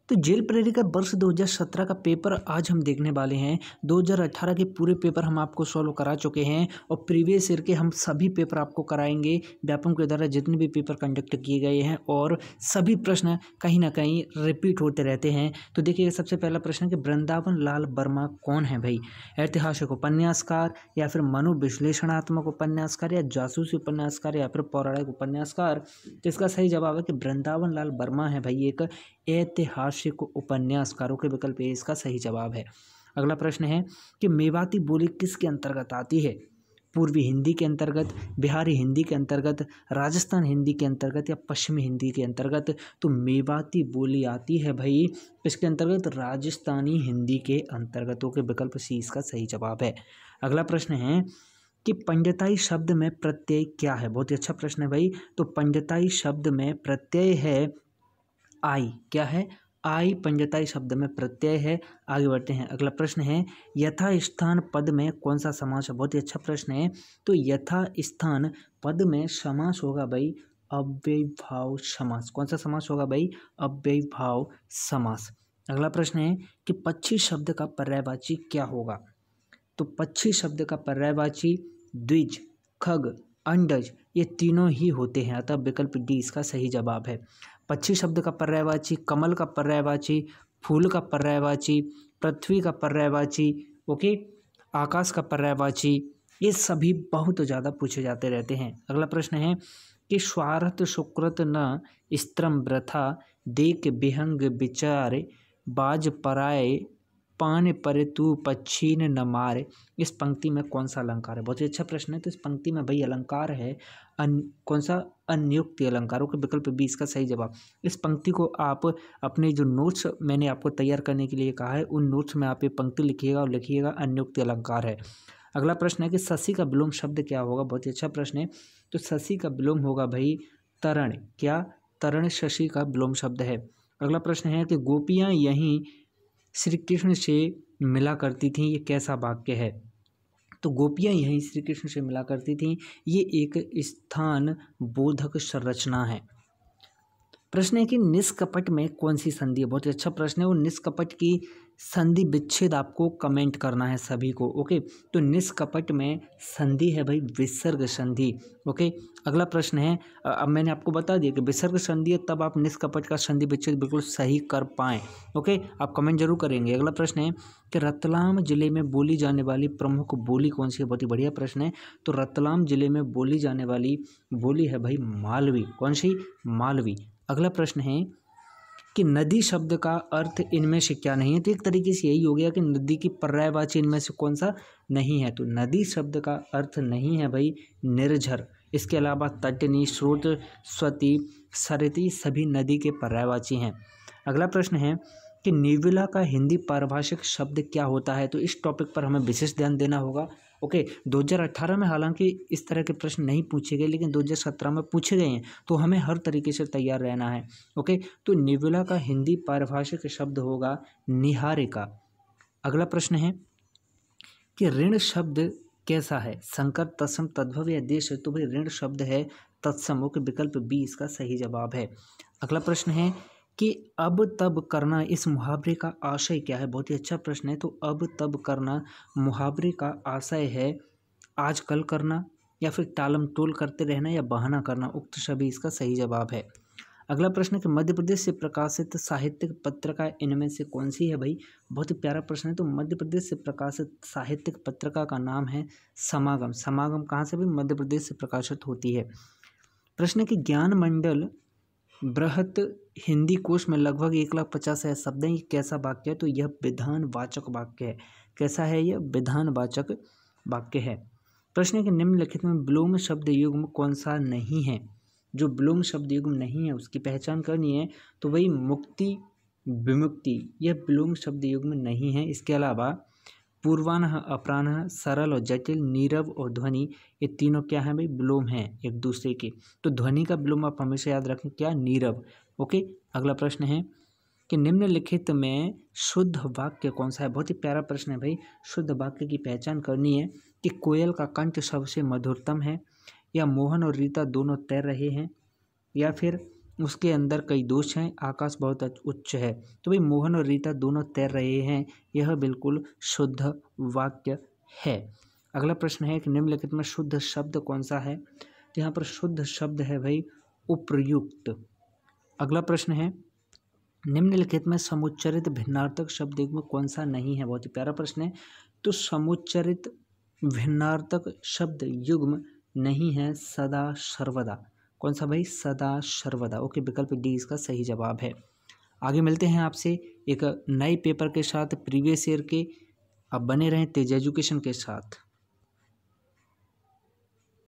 तो जेल प्रहरी का वर्ष 2017 का पेपर आज हम देखने वाले हैं। 2018 के पूरे पेपर हम आपको सॉल्व करा चुके हैं और प्रीवियस ईयर के हम सभी पेपर आपको कराएंगे। व्यापम के द्वारा जितने भी पेपर कंडक्ट किए गए हैं और सभी प्रश्न कहीं ना कहीं रिपीट होते रहते हैं। तो देखिए सबसे पहला प्रश्न कि वृंदावन लाल वर्मा कौन है भाई? ऐतिहासिक उपन्यासकार या फिर मनोविश्लेषणात्मक उपन्यासकार या जासूसी उपन्यासकार या फिर पौराणिक उपन्यासकार? तो इसका सही जवाब है कि वृंदावन लाल वर्मा है भाई एक ऐतिहासिक उपन्यासकारों के विकल्प ए इसका सही जवाब है। अगला प्रश्न है कि मेवाती बोली किसके अंतर्गत आती है? पूर्वी हिंदी के अंतर्गत, बिहारी हिंदी के अंतर्गत, राजस्थान हिंदी के अंतर्गत या पश्चिमी हिंदी के अंतर्गत? तो मेवाती बोली आती है भाई इसके अंतर्गत राजस्थानी हिंदी के अंतर्गत। के विकल्प सी इसका सही जवाब है। अगला प्रश्न है कि पंडिताई शब्द में प्रत्यय क्या है? बहुत ही अच्छा प्रश्न है भाई। तो पंडिताई शब्द में प्रत्यय है आई। क्या है? आई पंडिताई शब्द में प्रत्यय है। आगे बढ़ते हैं। अगला प्रश्न है यथा स्थान पद में कौन सा समास है? बहुत ही अच्छा प्रश्न है। तो यथा स्थान पद में समास होगा भाई अव्ययीभाव समास। कौन सा समास होगा भाई? अव्ययीभाव समास। अगला प्रश्न है कि पक्षी शब्द का पर्यायवाची क्या होगा? तो पक्षी शब्द का पर्यायवाची द्विज, खग, अंडज ये तीनों ही होते हैं, अतः विकल्प डी इसका सही जवाब है। पक्षी शब्द का पर्यायवाची, कमल का पर्यायवाची, फूल का पर्यायवाची, पृथ्वी का पर्यायवाची, ओके, आकाश का पर्यायवाची, ये सभी बहुत ज़्यादा पूछे जाते रहते हैं। अगला प्रश्न है कि स्वार्थ सुकृत न स्त्रम वृथा देख विहंग विचार बाज पराय पान पर तू पक्षी न मारे। इस पंक्ति में कौन सा अलंकार है? बहुत ही अच्छा प्रश्न है। तो इस पंक्ति में भाई अलंकार है कौन सा? अन्योक्ति अलंकारों के विकल्प बी इसका सही जवाब। इस पंक्ति को आप अपने जो नोट्स मैंने आपको तैयार करने के लिए कहा है उन नोट्स में आप ये पंक्ति लिखिएगा और लिखिएगा अन्योक्ति अलंकार है। अगला प्रश्न है कि शशि का विलोम शब्द क्या होगा? बहुत ही अच्छा प्रश्न है। तो शशि का विलोम होगा भाई तरण। क्या? तरण शशि का विलोम शब्द है। अगला प्रश्न है कि गोपियाँ यहीं श्री कृष्ण से मिला करती थीं, ये कैसा वाक्य है? तो गोपियाँ यहीं श्री कृष्ण से मिला करती थीं, ये एक स्थान बोधक संरचना है। प्रश्न है कि निष्कपट में कौन सी संधि है? बहुत ही अच्छा प्रश्न है। वो निष्कपट की संधि विच्छेद आपको कमेंट करना है सभी को, ओके। तो निष्कपट में संधि है भाई विसर्ग संधि, ओके। अगला प्रश्न है, अब मैंने आपको बता दिया कि विसर्ग संधि है तब आप निष्कपट का संधि विच्छेद बिल्कुल सही कर पाएँ, ओके। आप कमेंट जरूर करेंगे। अगला प्रश्न है कि रतलाम जिले में बोली जाने वाली प्रमुख बोली कौन सी है? बहुत ही बढ़िया प्रश्न है। तो रतलाम जिले में बोली जाने वाली बोली है भाई मालवी। कौन सी? मालवी। अगला प्रश्न है कि नदी शब्द का अर्थ इनमें से क्या नहीं है? तो एक तरीके से यही हो गया कि नदी की पर्यायवाची इनमें से कौन सा नहीं है? तो नदी शब्द का अर्थ नहीं है भाई निर्झर। इसके अलावा तटनी, स्रोत, स्वती, सरती सभी नदी के पर्यायवाची हैं। अगला प्रश्न है कि निविला का हिंदी पारिभाषिक शब्द क्या होता है? तो इस टॉपिक पर हमें विशेष ध्यान देना होगा, ओके। 2018 में हालांकि इस तरह के प्रश्न नहीं पूछे गए लेकिन 2017 में पूछे गए हैं, तो हमें हर तरीके से तैयार रहना है, ओके। तो निविला का हिंदी पारिभाषिक शब्द होगा निहारिका। अगला प्रश्न है कि ऋण शब्द कैसा है? संकर, तत्सम, तद्भव या देश? तो भाई ऋण शब्द है तत्सम, के विकल्प बी इसका सही जवाब है। अगला प्रश्न है कि अब तब करना इस मुहावरे का आशय क्या है? बहुत ही अच्छा प्रश्न है। तो अब तब करना मुहावरे का आशय है आजकल करना या फिर टालम टोल करते रहना या बहाना करना। उक्त सभी इसका सही जवाब है। अगला प्रश्न है कि मध्य प्रदेश से प्रकाशित साहित्यिक पत्रिका इनमें से कौन सी है भाई? बहुत ही प्यारा प्रश्न है। तो मध्य प्रदेश से प्रकाशित साहित्यिक पत्रिका का नाम है समागम। समागम कहाँ से भी? मध्य प्रदेश से प्रकाशित होती है। प्रश्न है कि ज्ञान मंडल बृहत हिंदी कोश में लगभग 1,50,000 शब्द हैं, ये कैसा वाक्य है? तो यह विधानवाचक वाक्य है। कैसा है यह? विधानवाचक वाक्य है। प्रश्न है कि निम्नलिखित में विलोम शब्द युग्म कौन सा नहीं है? जो विलोम शब्द युग्म नहीं है उसकी पहचान करनी है। तो वही मुक्ति, विमुक्ति, यह विलोम शब्द युग्म नहीं है। इसके अलावा पूर्वान्ह, अपराह्न, सरल और जटिल, नीरव और ध्वनि, ये तीनों क्या है भाई? विलोम हैं एक दूसरे के। तो ध्वनि का विलोम आप हमेशा याद रखें, क्या? नीरव, ओके। अगला प्रश्न है कि निम्नलिखित में शुद्ध वाक्य कौन सा है? बहुत ही प्यारा प्रश्न है भाई। शुद्ध वाक्य की पहचान करनी है कि कोयल का कंठ सबसे मधुरतम है, या मोहन और रीता दोनों तैर रहे हैं, या फिर उसके अंदर कई दोष हैं, आकाश बहुत उच्च है। तो भाई मोहन और रीता दोनों तैर रहे हैं, यह बिल्कुल शुद्ध वाक्य है। अगला प्रश्न है कि निम्नलिखित में शुद्ध शब्द कौन सा है। तो यहाँ पर शुद्ध शब्द है भाई उपर्युक्त। अगला प्रश्न है निम्नलिखित में समुच्चरित भिन्नार्थक शब्द में कौन सा नहीं है। बहुत ही प्यारा प्रश्न है। तो समुच्चरित भिन्नार्थक शब्द युग्म नहीं है सदा सर्वदा। कौन सा भाई, सदा सर्वदा। ओके, विकल्प डी इसका सही जवाब है। आगे मिलते हैं आपसे एक नए पेपर के साथ प्रीवियस ईयर के। अब बने रहें तेज एजुकेशन के साथ।